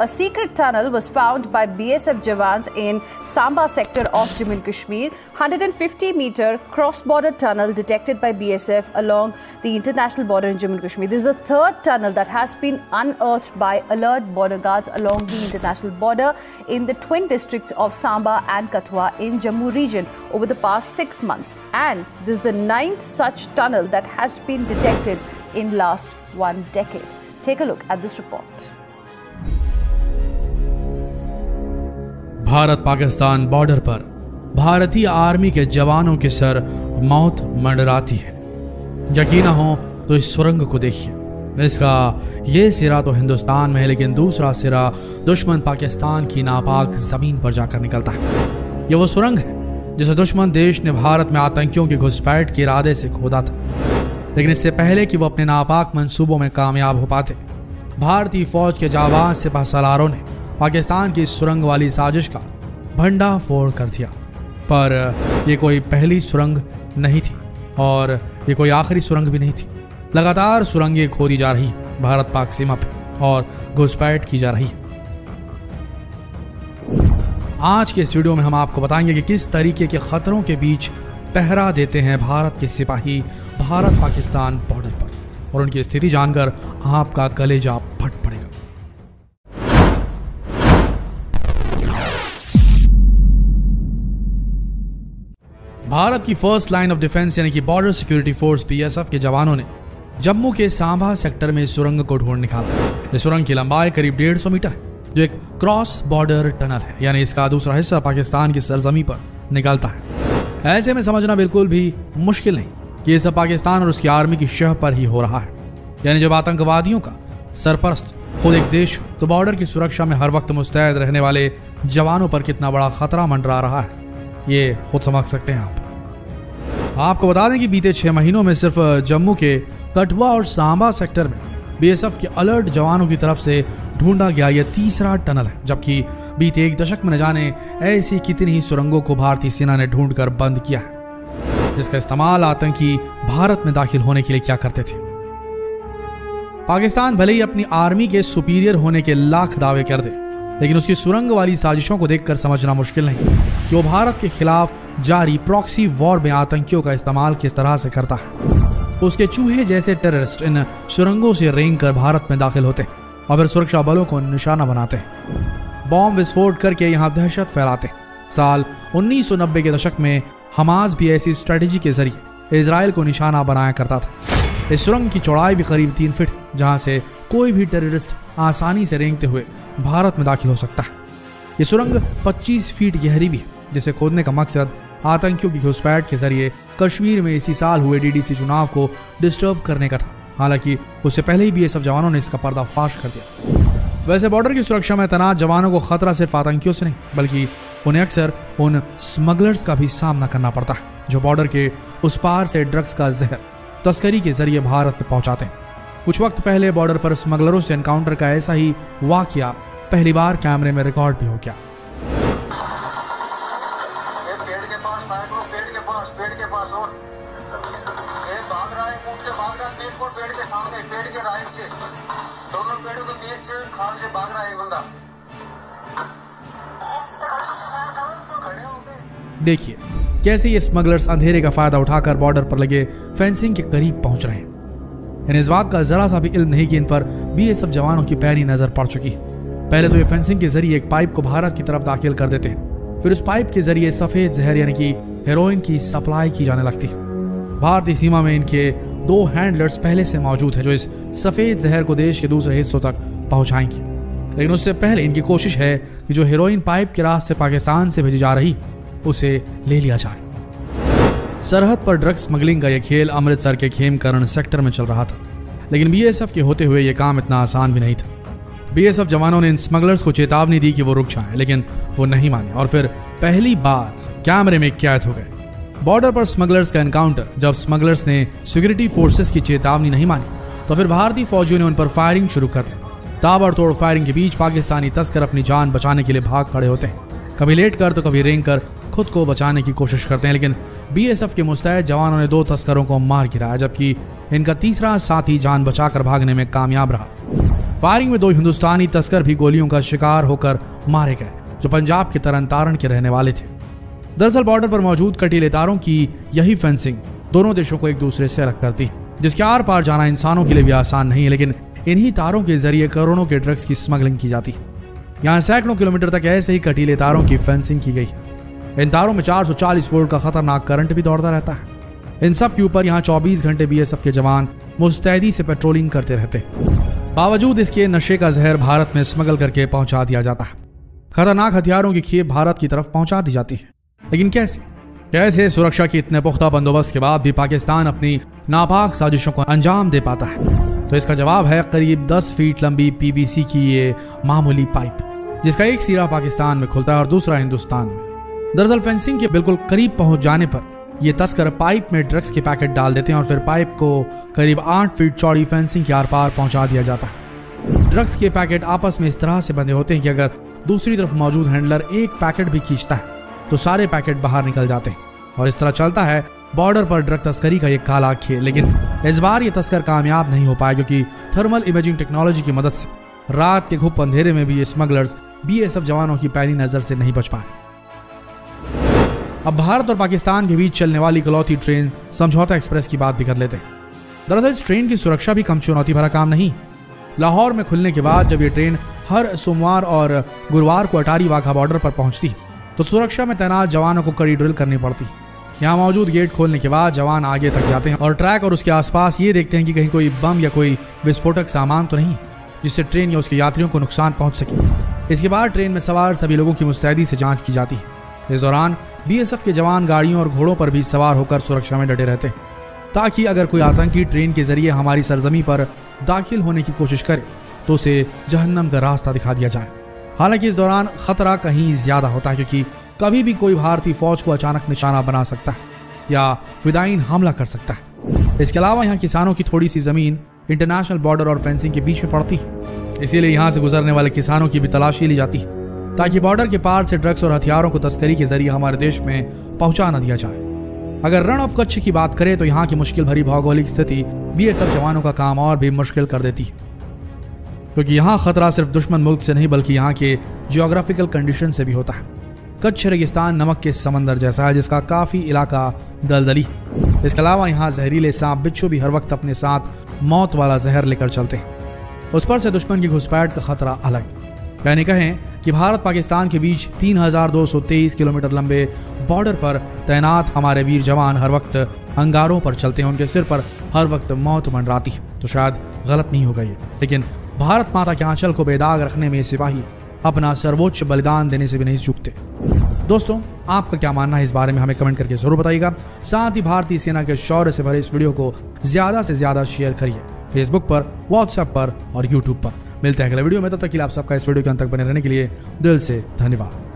a secret tunnel was found by BSF Jawans in Samba sector of Jammu and Kashmir. 150-meter cross-border tunnel detected by BSF along the international border in Jammu and Kashmir. This is the third tunnel that has been unearthed by alert border guards along the international border in the twin districts of Samba and Kathua in Jammu region over the past 6 months. And this is the 9th such tunnel that has been detected in last 1 decade. Take a look at this report. Bharat Pakistan border पर भारतीय army के जवानों के sir मौत मंडराती है। यकीन ना हो तो इस सुरंग को देखिए। इसका ये सिरा तो हिंदुस्तान में है, लेकिन दूसरा सिरा दुश्मन पाकिस्तान की नापाक जमीन पर जाकर निकलता है। ये वो सुरंग है जिसे दुश्मन देश ने भारत में आतंकियों की घुसपैठ के इरादे से खोदा था, लेकिन इससे पहले कि वो अपने नापाक मंसूबों में कामयाब हो पाते, भारतीय फौज के जाबाज सिपहसालारों ने पाकिस्तान की सुरंग वाली साजिश का भंडाफोड़ कर दिया। पर यह कोई पहली सुरंग नहीं थी और ये कोई आखिरी सुरंग भी नहीं थी। लगातार सुरंगें खोदी जा रही है भारत पाक सीमा पे और घुसपैठ की जा रही है। आज के इस वीडियो में हम आपको बताएंगे कि किस तरीके के खतरों के बीच पहरा देते हैं भारत के सिपाही भारत पाकिस्तान बॉर्डर पर, और उनकी स्थिति जानकर आपका कलेजा फट पड़ेगा। भारत की फर्स्ट लाइन ऑफ डिफेंस यानी कि बॉर्डर सिक्योरिटी फोर्स बीएसएफ के जवानों ने जम्मू के सांबा सेक्टर में सुरंग को ढूंढ निकाला। इस सुरंग की लंबाई करीब 150 मीटर है, जो एक क्रॉस बॉर्डर टनल है, यानी इसका दूसरा हिस्सा पाकिस्तान की सरजमी पर निकलता है। ऐसे में समझना बिल्कुल भी मुश्किल नहीं कि यह सब पाकिस्तान और उसकी आर्मी की शह पर ही हो रहा है। यानी जब आतंकवादियों का सरपरस्त खुद एक देश हो, तो बॉर्डर की सुरक्षा में हर वक्त मुस्तैद रहने वाले जवानों पर कितना बड़ा खतरा मंडरा रहा है, ये खुद समझ सकते हैं आप। आपको बता दें कि बीते 6 महीनों में सिर्फ जम्मू के कठुआ और सांबा सेक्टर में बीएसएफ के अलर्ट जवानों की तरफ से ढूंढा गया यह तीसरा टनल है, जबकि बीते 1 दशक में न जाने ऐसी कितनी ही सुरंगों को भारतीय सेना ने ढूंढकर बंद किया है, जिसका इस्तेमाल आतंकी भारत में दाखिल होने के लिए क्या करते थे। पाकिस्तान भले ही अपनी आर्मी के सुपीरियर होने के लाख दावे कर दे, लेकिन उसकी सुरंग वाली साजिशों को देखकर समझना मुश्किल नहीं कि वो भारत के खिलाफ जारी प्रॉक्सी वॉर में आतंकियों का इस्तेमाल किस तरह से करता है। उसके चूहे जैसे टेररिस्ट इन सुरंगों से रेंग कर भारत में दाखिल होते हैं और फिर सुरक्षा बलों को निशाना बनाते हैं, बॉम्ब विस्फोट करके यहाँ दहशत फैलाते हैं। साल 1990 के दशक में हमास भी ऐसी स्ट्रेटेजी के जरिए इजराइल को निशाना बनाया करता था। इस सुरंग की चौड़ाई भी करीब 3 फीट, जहां से कोई भी टेररिस्ट आसानी से रेंगते हुए भारत में दाखिल हो सकता है। ये सुरंग 25 फीट गहरी भी है, जिसे खोदने का मकसद आतंकियों की घुसपैठ के जरिए कश्मीर में इसी साल हुए डीडीसी चुनाव को डिस्टर्ब करने का था। हालांकि उससे पहले ही बीएसएफ जवानों ने इसका पर्दाफाश कर दिया। वैसे बॉर्डर की सुरक्षा में तैनात जवानों को खतरा सिर्फ आतंकियों से नहीं, बल्कि उन्हें अक्सर उन स्मगलर्स का भी सामना करना पड़ता है, जो बॉर्डर के उस पार से ड्रग्स का जहर तस्करी के जरिए भारत में पहुंचाते हैं। कुछ वक्त पहले बॉर्डर पर स्मगलरों से एनकाउंटर का ऐसा ही वाकया पहली बार कैमरे में रिकॉर्ड भी हो गया। पेड़ के पास और भाग रहा है, कूद के भाग रहा है, पेड़ के सामने, पेड़ के राइट से, दोनों पेड़ों के बीच से खाल से भाग रहा है बंदा। खड़े हो गए। देखिए कैसे ये स्मगलर्स अंधेरे का फायदा उठाकर बॉर्डर पर लगे फेंसिंग के करीब पहुंच रहे हैं। इन्हें इस बात का जरा सा भी इल्म नहीं कि इन पर बीएसएफ जवानों की पैनी नजर पड़ चुकी है। पहले तो ये फेंसिंग के जरिए एक पाइप को भारत की तरफ दाखिल कर देते हैं, फिर उस पाइप के जरिए सफेद जहर यानी कि हेरोइन की सप्लाई की जाने लगती है। भारतीय सीमा में इनके 2 हैंडलर्स पहले से मौजूद हैं, जो इस सफेद जहर को देश के दूसरे हिस्सों तक पहुंचाएंगे। लेकिन उससे पहले इनकी कोशिश है कि जो हेरोइन पाइप के रास्ते पाकिस्तान से भेजी जा रही उसे ले लिया जाए। सरहद पर ड्रग्स स्मगलिंग का यह खेल अमृतसर के खेमकरण सेक्टर में चल रहा था, लेकिन बीएसएफ के होते हुए यह काम इतना आसान भी नहीं था। बीएसएफ जवानों ने इन स्मगलर्स को चेतावनी दी कि वो रुक जाएं, लेकिन वो नहीं माने और फिर पहली बार कैमरे में कैद हो गए। बॉर्डर पर स्मगलर्स का एनकाउंटर, जब स्मगलर्स ने सिक्योरिटी फोर्सेस की चेतावनी नहीं मानी, तो फिर भारतीय फौजियों ने उन पर फायरिंग शुरू कर दी। ताबड़तोड़ फायरिंग के बीच पाकिस्तानी तस्कर अपनी जान बचाने के लिए भाग खड़े होते हैं, कभी लेट कर तो कभी रेंग कर खुद को बचाने की कोशिश करते हैं। लेकिन बीएसएफ के मुस्तैद जवानों ने 2 तस्करों को मार गिराया, जबकि इनका तीसरा साथी जान बचाकर भागने में कामयाब रहा। फायरिंग में 2 हिंदुस्तानी तस्कर भी गोलियों का शिकार होकर मारे गए, जो पंजाब के तरन तारण के रहने वाले थे। दरअसल बॉर्डर पर मौजूद कटीले तारों की यही फेंसिंग दोनों देशों को एक दूसरे से अलग करती, जिसके आर पार जाना इंसानों के लिए भी आसान नहीं है, लेकिन इन्हीं तारों के जरिए करोड़ों के ड्रग्स की स्मगलिंग की जाती है। यहाँ सैकड़ों किलोमीटर तक ऐसे ही कटीले तारों की फेंसिंग की गई है। इन तारों में 440 वोल्ट का खतरनाक करंट भी दौड़ता रहता है। इन सब के ऊपर यहाँ 24 घंटे बीएसएफ के जवान मुस्तैदी से पेट्रोलिंग करते रहते हैं। बावजूद इसके नशे का जहर भारत में स्मगल करके पहुंचा दिया जाता है। खतरनाक हथियारों की खेप भारत की तरफ पहुंचा दी जाती है, लेकिन कैसे सुरक्षा के इतने पुख्ता बंदोबस्त के बाद भी पाकिस्तान अपनी नापाक साजिशों को अंजाम दे पाता है? तो इसका जवाब है करीब 10 फीट लंबी पीवीसी की ये मामूली पाइप, जिसका एक सिरा पाकिस्तान में खुलता है और दूसरा हिंदुस्तान में। दरअसल फेंसिंग के बिल्कुल करीब पहुंच जाने पर ये तस्कर पाइप में ड्रग्स के पैकेट डाल देते हैं और फिर पाइप को करीब 8 फीट चौड़ी फेंसिंग के आर पार पहुंचा दिया जाता है। ड्रग्स के पैकेट आपस में इस तरह से बंधे होते हैं कि अगर दूसरी तरफ मौजूद हैंडलर एक पैकेट भी खींचता है तो सारे पैकेट बाहर निकल जाते हैं और इस तरह चलता है बॉर्डर पर ड्रग तस्करी का ये काला खेल। लेकिन इस बार ये तस्कर कामयाब नहीं हो पाए, क्योंकि थर्मल इमेजिंग टेक्नोलॉजी की मदद से रात के घुप अंधेरे में भी ये स्मगलर्स बीएसएफ जवानों की पैनी नजर से नहीं बच पाए। अब भारत और पाकिस्तान के बीच चलने वाली इकलौती ट्रेन समझौता एक्सप्रेस की बात भी कर लेते हैं। दरअसल इस ट्रेन की सुरक्षा भी कम चुनौती भरा काम नहीं। लाहौर में खुलने के बाद जब ये ट्रेन हर सोमवार और गुरुवार को अटारी वाघा बॉर्डर पर पहुंचती तो सुरक्षा में तैनात जवानों को कड़ी ड्रिल करनी पड़ती। यहाँ मौजूद गेट खोलने के बाद जवान आगे तक जाते हैं और ट्रैक और उसके आसपास ये देखते हैं कि कहीं कोई बम या कोई विस्फोटक सामान तो नहीं जिससे ट्रेन या उसके यात्रियों को नुकसान पहुंच सके। इसके बाद ट्रेन में सवार सभी लोगों की मुस्तैदी से जांच की जाती है। इस दौरान बीएसएफ के जवान गाड़ियों और घोड़ों पर भी सवार होकर सुरक्षा में डटे रहते हैं, ताकि अगर कोई आतंकी ट्रेन के जरिए हमारी सरजमी पर दाखिल होने की कोशिश करे तो उसे जहन्नम का रास्ता दिखा दिया जाए। हालांकि इस दौरान खतरा कहीं ज्यादा होता है, क्योंकि कभी भी कोई भारतीय फौज को अचानक निशाना बना सकता है या फिदायीन हमला कर सकता है। इसके अलावा यहाँ किसानों की थोड़ी सी जमीन इंटरनेशनल बॉर्डर और फेंसिंग के बीच में पड़ती है, इसीलिए यहाँ से गुजरने वाले किसानों की भी तलाशी ली जाती है, ताकि बॉर्डर के पार से ड्रग्स और हथियारों को तस्करी के जरिए हमारे देश में पहुंचा न दिया जाए। अगर रण ऑफ कच्छ की बात करें तो यहाँ की मुश्किल भरी भौगोलिक स्थिति बीएसएफ जवानों का काम और भी मुश्किल कर देती है, क्योंकि यहाँ खतरा सिर्फ दुश्मन मुल्क से नहीं बल्कि यहाँ के जियोग्राफिकल कंडीशन से भी होता है। कच्छ रेगिस्तान नमक के समंदर जैसा है, जिसका काफी इलाका दलदली है। इसके अलावा यहाँ जहरीले सांप बिच्छू भी हर वक्त अपने साथ मौत वाला जहर लेकर चलते हैं। उस पर से दुश्मन की घुसपैठ का खतरा अलग। यानी कहें कि भारत पाकिस्तान के बीच 3223 किलोमीटर लंबे बॉर्डर पर तैनात हमारे वीर जवान हर वक्त अंगारों पर चलते हैं, उनके सिर पर हर वक्त मौत मंडराती है। तो शायद गलत नहीं होगा ये, लेकिन भारत माता के आंचल को बेदाग रखने में सिपाही अपना सर्वोच्च बलिदान देने से भी नहीं चूकते। दोस्तों, आपका क्या मानना है इस बारे में हमें कमेंट करके जरूर बताइएगा। साथ ही भारतीय सेना के शौर्य से भरे इस वीडियो को ज्यादा से ज्यादा शेयर करिए, फेसबुक पर, व्हाट्सएप पर और यूट्यूब पर। मिलते हैं अगले वीडियो में, तब तक के लिए आप सबका इस वीडियो के अंत तक बने रहने के लिए दिल से धन्यवाद।